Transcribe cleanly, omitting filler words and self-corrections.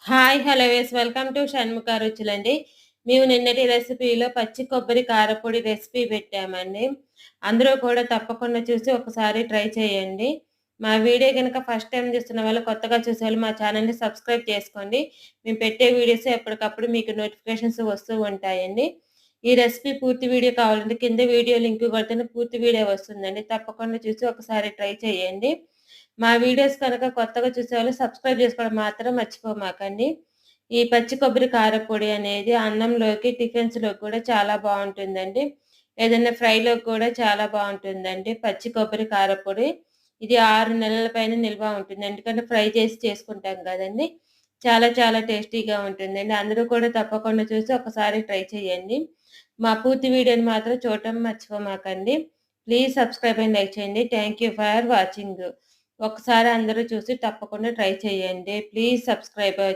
Hi! Hello yes welcome to Shanmukha రుచులండి. మేము నిన్నటి రెసిపీలో పచ్చి కొబ్బరి కారపొడి రెసిపీ పెట్టామండి. అందరూ కూడా తప్పకుండా చూసి ఒకసారి ట్రై చేయండి. మా వీడియో గనుక ఫస్ట్ టైమ్ చూస్తున్న వాళ్ళు, కొత్తగా చూసేవాళ్ళు మా ఛానెల్‌ని సబ్స్క్రైబ్ చేసుకోండి. మేము పెట్టే వీడియోస్ ఎప్పటికప్పుడు మీకు నోటిఫికేషన్స్ వస్తూ ఉంటాయండి. ఈ రెసిపీ పూర్తి వీడియో కావాలంటే కింద వీడియో లింక్ కొడితేనే పూర్తి వీడియో వస్తుందండి. తప్పకుండా చూసి ఒకసారి ట్రై చేయండి. మా వీడియోస్ కనుక కొత్తగా చూసేవాళ్ళు సబ్స్క్రైబ్ చేసుకోవడం మాత్రం మర్చిపోమాకండి. ఈ పచ్చి కొబ్బరి కారపొడి అనేది అన్నంలోకి, టిఫిన్స్‌లోకి కూడా చాలా బావుంటుందండి. ఏదైనా ఫ్రైలోకి కూడా చాలా బావుంటుందండి పచ్చి కొబ్బరి కారపొడి. ఇది 6 నెలల పైన నిల్వ ఉంటుంది. ఎందుకంటే ఫ్రై చేసి చేసుకుంటాం గదండీ! చాలా చాలా టేస్టీగా ఉంటుందండి. అందరూ కూడా తప్పకుండా చూసి ఒకసారి ట్రై చేయండి. మా పూర్తి వీడియోని మాత్రం చూడటం మర్చిపోమాకండి. ప్లీజ్ సబ్స్క్రైబ్ అండ్ లైక్ చేయండి. Thank you for watching. ఒకసారి అందరూ చూసి తప్పకుండా ట్రై చేయండి. Please subscribe